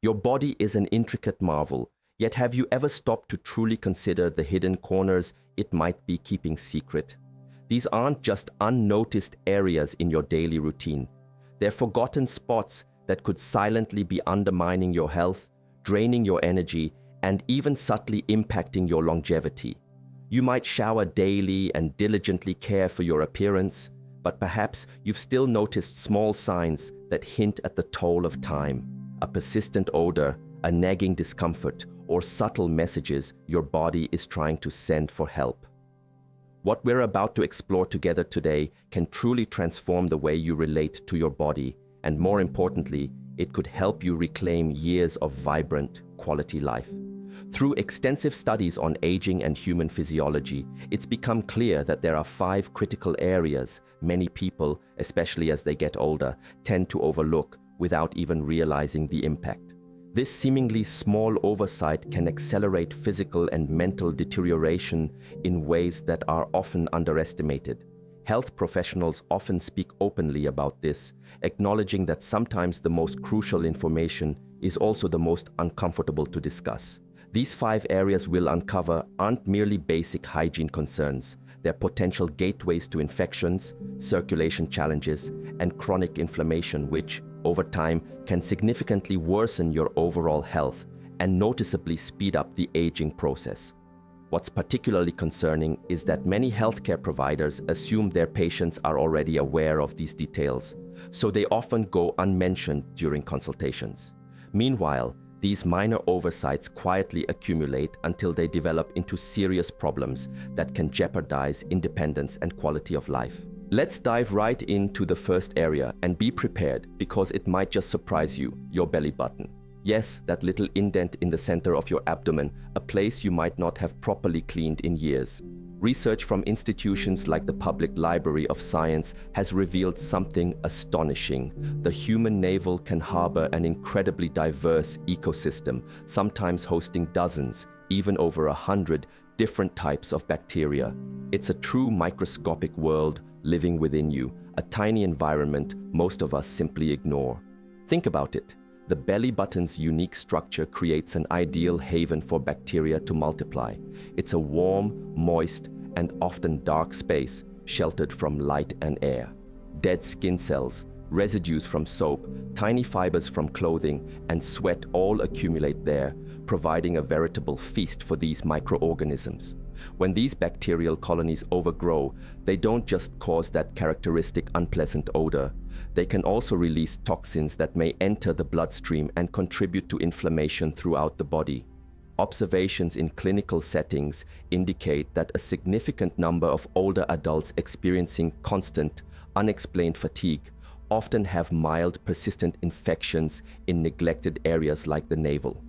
Your body is an intricate marvel, yet have you ever stopped to truly consider the hidden corners it might be keeping secret? These aren't just unnoticed areas in your daily routine. They're forgotten spots that could silently be undermining your health, draining your energy, and even subtly impacting your longevity. You might shower daily and diligently care for your appearance, but perhaps you've still noticed small signs that hint at the toll of time, a persistent odor, a nagging discomfort, or subtle messages your body is trying to send for help. What we're about to explore together today can truly transform the way you relate to your body, and more importantly, it could help you reclaim years of vibrant, quality life. Through extensive studies on aging and human physiology, it's become clear that there are 5 critical areas many people, especially as they get older, tend to overlook without even realizing the impact. This seemingly small oversight can accelerate physical and mental deterioration in ways that are often underestimated. Health professionals often speak openly about this, acknowledging that sometimes the most crucial information is also the most uncomfortable to discuss. These 5 areas we'll uncover aren't merely basic hygiene concerns. They're potential gateways to infections, circulation challenges, and chronic inflammation which, over time, can significantly worsen your overall health and noticeably speed up the aging process. What's particularly concerning is that many healthcare providers assume their patients are already aware of these details, so they often go unmentioned during consultations. Meanwhile, these minor oversights quietly accumulate until they develop into serious problems that can jeopardize independence and quality of life. Let's dive right into the first area and be prepared because it might just surprise you, your belly button. Yes, that little indent in the center of your abdomen, a place you might not have properly cleaned in years. Research from institutions like the Public Library of Science has revealed something astonishing. The human navel can harbor an incredibly diverse ecosystem, sometimes hosting dozens, even over 100 different types of bacteria. It's a true microscopic world living within you, a tiny environment most of us simply ignore. Think about it. The belly button's unique structure creates an ideal haven for bacteria to multiply. It's a warm, moist, and often dark space, sheltered from light and air. Dead skin cells, residues from soap, tiny fibers from clothing, and sweat all accumulate there, providing a veritable feast for these microorganisms. When these bacterial colonies overgrow, they don't just cause that characteristic unpleasant odor. They can also release toxins that may enter the bloodstream and contribute to inflammation throughout the body. Observations in clinical settings indicate that a significant number of older adults experiencing constant, unexplained fatigue often have mild, persistent infections in neglected areas like the navel.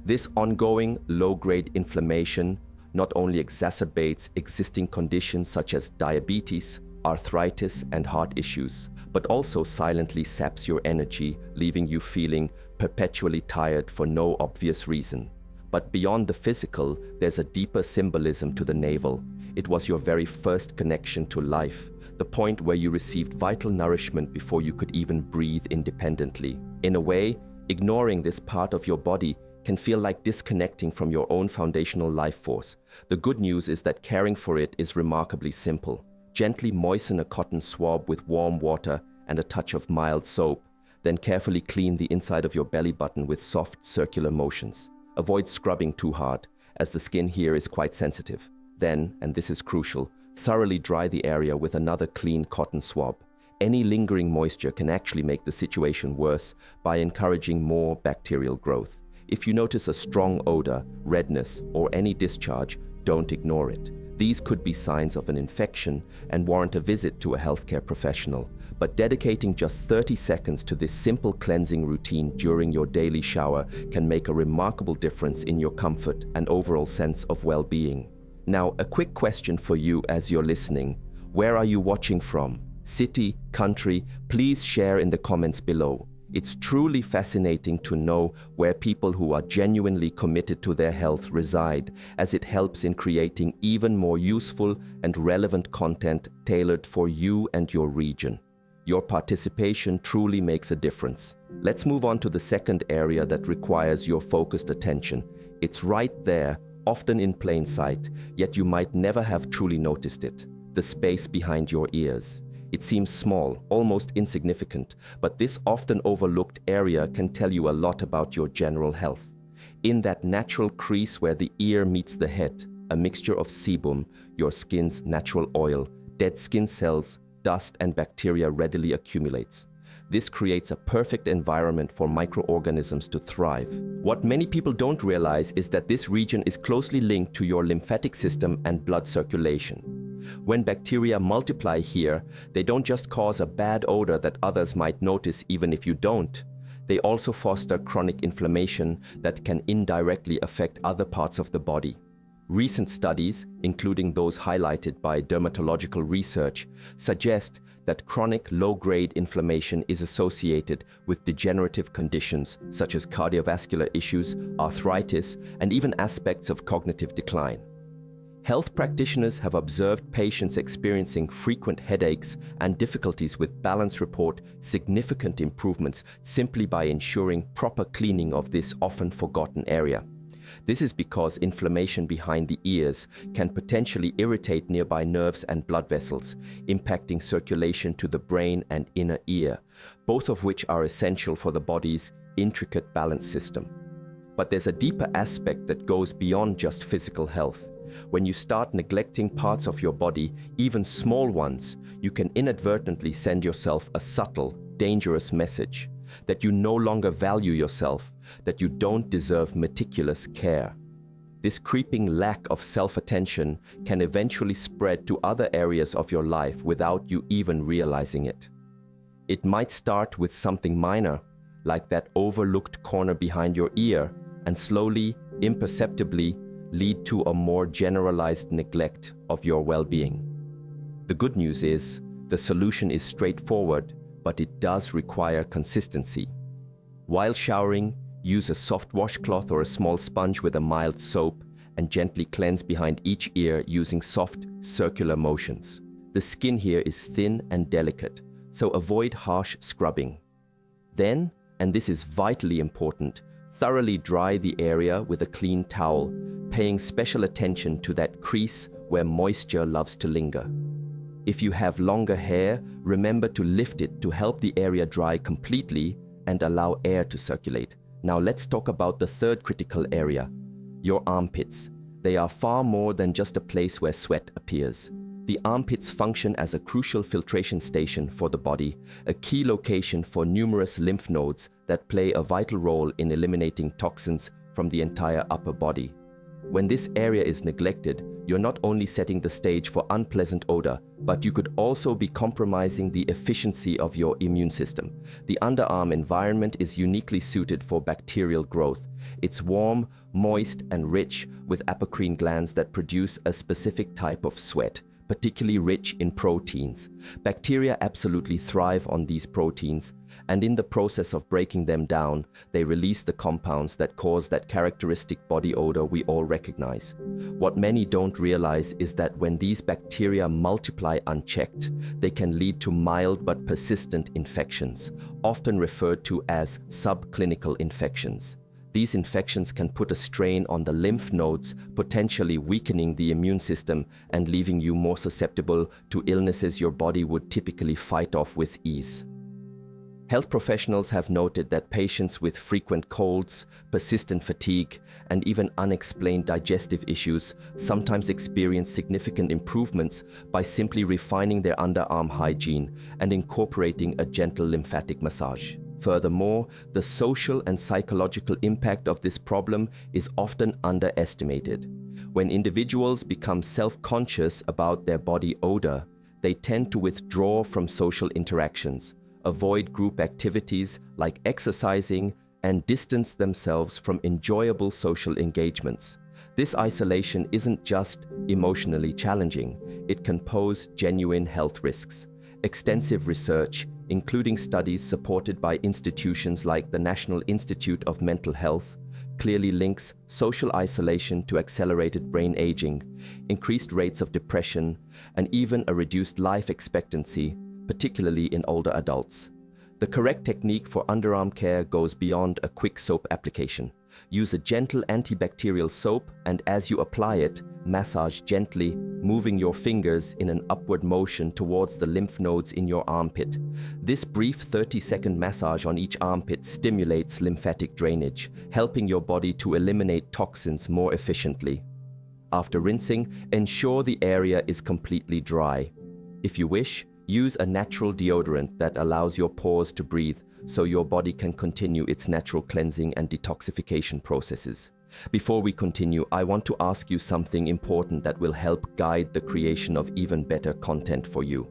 This ongoing, low-grade inflammation not only exacerbates existing conditions such as diabetes, arthritis, and heart issues, but also silently saps your energy, leaving you feeling perpetually tired for no obvious reason. But beyond the physical, there's a deeper symbolism to the navel. It was your very first connection to life, the point where you received vital nourishment before you could even breathe independently. In a way, ignoring this part of your body can feel like disconnecting from your own foundational life force. The good news is that caring for it is remarkably simple. Gently moisten a cotton swab with warm water and a touch of mild soap, then carefully clean the inside of your belly button with soft circular motions. Avoid scrubbing too hard, as the skin here is quite sensitive. Then, and this is crucial, thoroughly dry the area with another clean cotton swab. Any lingering moisture can actually make the situation worse by encouraging more bacterial growth. If you notice a strong odor, redness, or any discharge, don't ignore it. These could be signs of an infection and warrant a visit to a healthcare professional. But dedicating just 30 seconds to this simple cleansing routine during your daily shower can make a remarkable difference in your comfort and overall sense of well-being. Now, a quick question for you as you're listening. Where are you watching from? City, country? Please share in the comments below. It's truly fascinating to know where people who are genuinely committed to their health reside, as it helps in creating even more useful and relevant content tailored for you and your region. your participation truly makes a difference. Let's move on to the second area that requires your focused attention. It's right there, often in plain sight, yet you might never have truly noticed it. The space behind your ears. It seems small, almost insignificant, but this often overlooked area can tell you a lot about your general health. In that natural crease where the ear meets the head, a mixture of sebum, your skin's natural oil, dead skin cells, dust and bacteria readily accumulates. This creates a perfect environment for microorganisms to thrive. What many people don't realize is that this region is closely linked to your lymphatic system and blood circulation. When bacteria multiply here, they don't just cause a bad odor that others might notice even if you don't. They also foster chronic inflammation that can indirectly affect other parts of the body. Recent studies, including those highlighted by dermatological research, suggest that chronic low-grade inflammation is associated with degenerative conditions such as cardiovascular issues, arthritis, and even aspects of cognitive decline. Health practitioners have observed patients experiencing frequent headaches and difficulties with balance report significant improvements simply by ensuring proper cleaning of this often forgotten area. This is because inflammation behind the ears can potentially irritate nearby nerves and blood vessels, impacting circulation to the brain and inner ear, both of which are essential for the body's intricate balance system. But there's a deeper aspect that goes beyond just physical health. When you start neglecting parts of your body, even small ones, you can inadvertently send yourself a subtle, dangerous message that you no longer value yourself, that you don't deserve meticulous care. This creeping lack of self-attention can eventually spread to other areas of your life without you even realizing it. It might start with something minor, like that overlooked corner behind your ear, and slowly, imperceptibly, lead to a more generalized neglect of your well-being. The good news is, the solution is straightforward, but it does require consistency. While showering, use a soft washcloth or a small sponge with a mild soap and gently cleanse behind each ear using soft, circular motions. The skin here is thin and delicate, so avoid harsh scrubbing. Then, and this is vitally important, thoroughly dry the area with a clean towel, paying special attention to that crease where moisture loves to linger. If you have longer hair, remember to lift it to help the area dry completely and allow air to circulate. Now let's talk about the third critical area, your armpits. They are far more than just a place where sweat appears. The armpits function as a crucial filtration station for the body, a key location for numerous lymph nodes that play a vital role in eliminating toxins from the entire upper body. When this area is neglected, you're not only setting the stage for unpleasant odor, but you could also be compromising the efficiency of your immune system. The underarm environment is uniquely suited for bacterial growth. It's warm, moist, and rich with apocrine glands that produce a specific type of sweat, particularly rich in proteins. Bacteria absolutely thrive on these proteins, and in the process of breaking them down, they release the compounds that cause that characteristic body odor we all recognize. What many don't realize is that when these bacteria multiply unchecked, they can lead to mild but persistent infections, often referred to as subclinical infections. These infections can put a strain on the lymph nodes, potentially weakening the immune system and leaving you more susceptible to illnesses your body would typically fight off with ease. Health professionals have noted that patients with frequent colds, persistent fatigue, and even unexplained digestive issues sometimes experience significant improvements by simply refining their underarm hygiene and incorporating a gentle lymphatic massage. Furthermore, the social and psychological impact of this problem is often underestimated. When individuals become self-conscious about their body odor, they tend to withdraw from social interactions, avoid group activities like exercising, and distance themselves from enjoyable social engagements. This isolation isn't just emotionally challenging, it can pose genuine health risks. Extensive research, including studies supported by institutions like the National Institute of Mental Health, clearly links social isolation to accelerated brain aging, increased rates of depression, and even a reduced life expectancy, particularly in older adults. The correct technique for underarm care goes beyond a quick soap application. Use a gentle antibacterial soap, and as you apply it, massage gently, moving your fingers in an upward motion towards the lymph nodes in your armpit. This brief 30-second massage on each armpit stimulates lymphatic drainage, helping your body to eliminate toxins more efficiently. After rinsing, ensure the area is completely dry. If you wish, use a natural deodorant that allows your pores to breathe so your body can continue its natural cleansing and detoxification processes. Before we continue, I want to ask you something important that will help guide the creation of even better content for you.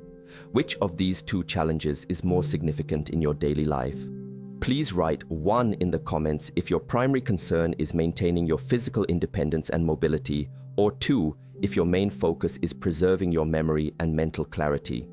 Which of these two challenges is more significant in your daily life? Please write 1 in the comments if your primary concern is maintaining your physical independence and mobility, or 2 if your main focus is preserving your memory and mental clarity.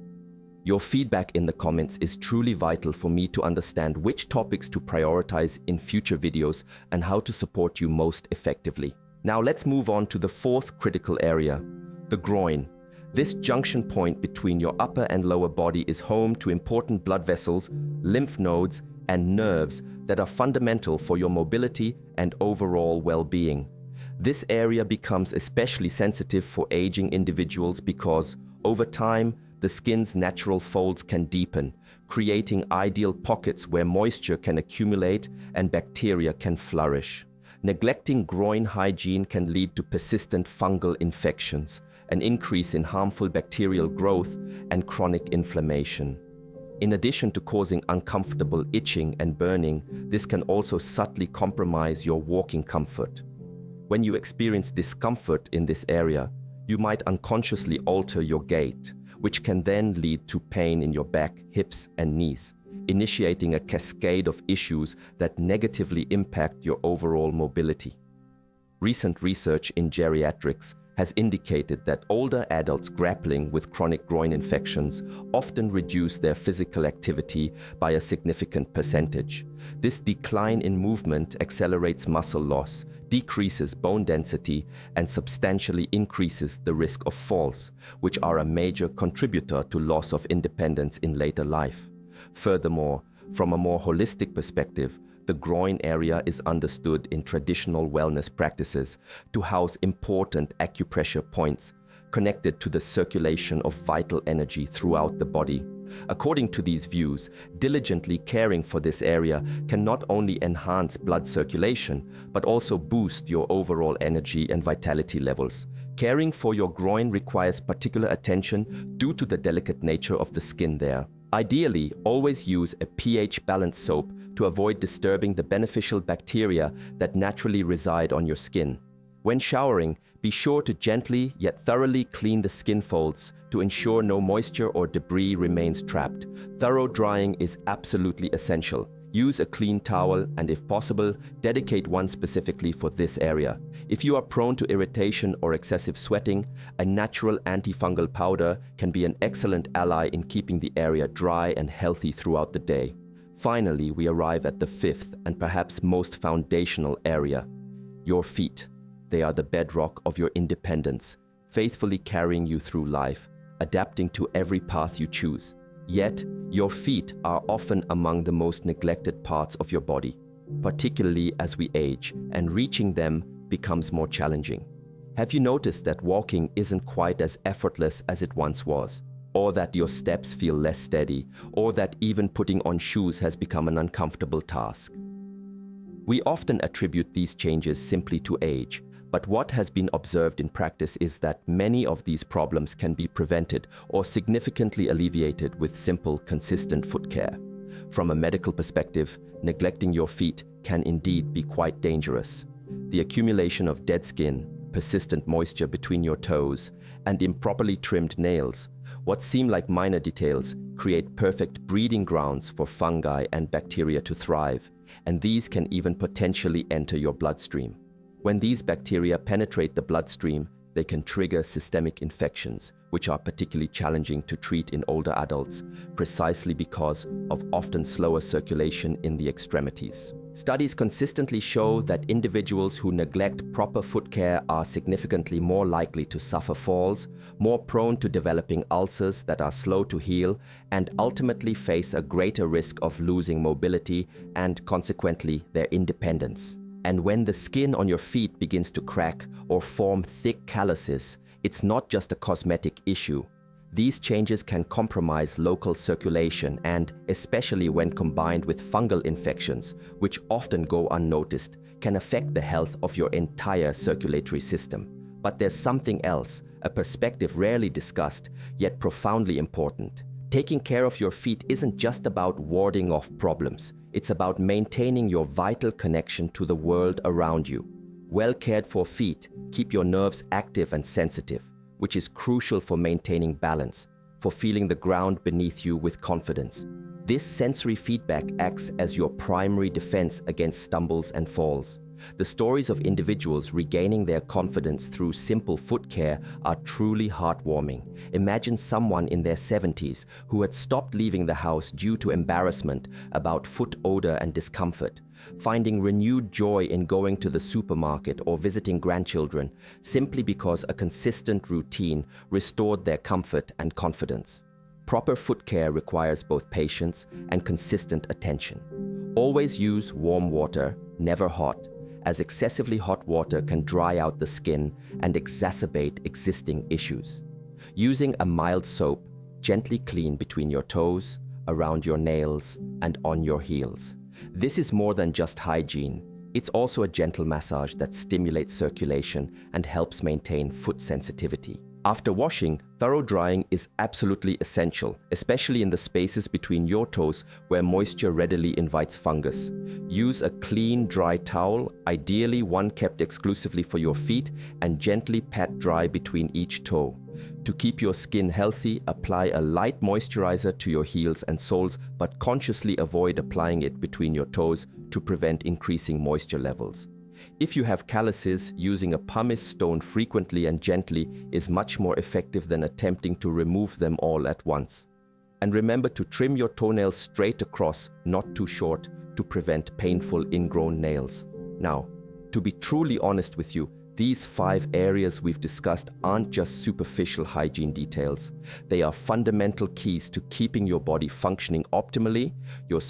Your feedback in the comments is truly vital for me to understand which topics to prioritize in future videos and how to support you most effectively. Now let's move on to the 4th critical area, the groin. This junction point between your upper and lower body is home to important blood vessels, lymph nodes, and nerves that are fundamental for your mobility and overall well-being. This area becomes especially sensitive for aging individuals because, over time, the skin's natural folds can deepen, creating ideal pockets where moisture can accumulate and bacteria can flourish. Neglecting groin hygiene can lead to persistent fungal infections, an increase in harmful bacterial growth, and chronic inflammation. In addition to causing uncomfortable itching and burning, this can also subtly compromise your walking comfort. When you experience discomfort in this area, you might unconsciously alter your gait, which can then lead to pain in your back, hips, and knees, initiating a cascade of issues that negatively impact your overall mobility. Recent research in geriatrics has indicated that older adults grappling with chronic groin infections often reduce their physical activity by a significant percentage. This decline in movement accelerates muscle loss, decreases bone density, and substantially increases the risk of falls, which are a major contributor to loss of independence in later life. Furthermore, from a more holistic perspective, the groin area is understood in traditional wellness practices to house important acupressure points connected to the circulation of vital energy throughout the body. According to these views, diligently caring for this area can not only enhance blood circulation, but also boost your overall energy and vitality levels. Caring for your groin requires particular attention due to the delicate nature of the skin there. Ideally, always use a pH-balanced soap to avoid disturbing the beneficial bacteria that naturally reside on your skin. When showering, be sure to gently yet thoroughly clean the skin folds to ensure no moisture or debris remains trapped. Thorough drying is absolutely essential. Use a clean towel and, if possible, dedicate one specifically for this area. If you are prone to irritation or excessive sweating, a natural antifungal powder can be an excellent ally in keeping the area dry and healthy throughout the day. Finally, we arrive at the 5th and perhaps most foundational area, your feet. They are the bedrock of your independence, faithfully carrying you through life, adapting to every path you choose. Yet, your feet are often among the most neglected parts of your body, particularly as we age, and reaching them becomes more challenging. Have you noticed that walking isn't quite as effortless as it once was? Or that your steps feel less steady, or that even putting on shoes has become an uncomfortable task? We often attribute these changes simply to age, but what has been observed in practice is that many of these problems can be prevented or significantly alleviated with simple, consistent foot care. From a medical perspective, neglecting your feet can indeed be quite dangerous. The accumulation of dead skin, persistent moisture between your toes, and improperly trimmed nails, what seem like minor details, create perfect breeding grounds for fungi and bacteria to thrive, and these can even potentially enter your bloodstream. When these bacteria penetrate the bloodstream, they can trigger systemic infections, which are particularly challenging to treat in older adults, precisely because of often slower circulation in the extremities. Studies consistently show that individuals who neglect proper foot care are significantly more likely to suffer falls, more prone to developing ulcers that are slow to heal, and ultimately face a greater risk of losing mobility and, consequently, their independence. And when the skin on your feet begins to crack or form thick calluses, it's not just a cosmetic issue. These changes can compromise local circulation and, especially when combined with fungal infections, which often go unnoticed, can affect the health of your entire circulatory system. But there's something else, a perspective rarely discussed, yet profoundly important. Taking care of your feet isn't just about warding off problems. It's about maintaining your vital connection to the world around you. Well cared for feet keep your nerves active and sensitive, which is crucial for maintaining balance, for feeling the ground beneath you with confidence. This sensory feedback acts as your primary defense against stumbles and falls. The stories of individuals regaining their confidence through simple foot care are truly heartwarming. Imagine someone in their 70s who had stopped leaving the house due to embarrassment about foot odor and discomfort, finding renewed joy in going to the supermarket or visiting grandchildren simply because a consistent routine restored their comfort and confidence. Proper foot care requires both patience and consistent attention. Always use warm water, never hot, as excessively hot water can dry out the skin and exacerbate existing issues. Using a mild soap, gently clean between your toes, around your nails, and on your heels. This is more than just hygiene. It's also a gentle massage that stimulates circulation and helps maintain foot sensitivity. After washing, thorough drying is absolutely essential, especially in the spaces between your toes where moisture readily invites fungus. Use a clean, dry towel, ideally one kept exclusively for your feet, and gently pat dry between each toe. To keep your skin healthy, apply a light moisturizer to your heels and soles, but consciously avoid applying it between your toes to prevent increasing moisture levels. If you have calluses, using a pumice stone frequently and gently is much more effective than attempting to remove them all at once. And remember to trim your toenails straight across, not too short, to prevent painful ingrown nails. Now, to be truly honest with you, these 5 areas we've discussed aren't just superficial hygiene details. They are fundamental keys to keeping your body functioning optimally, your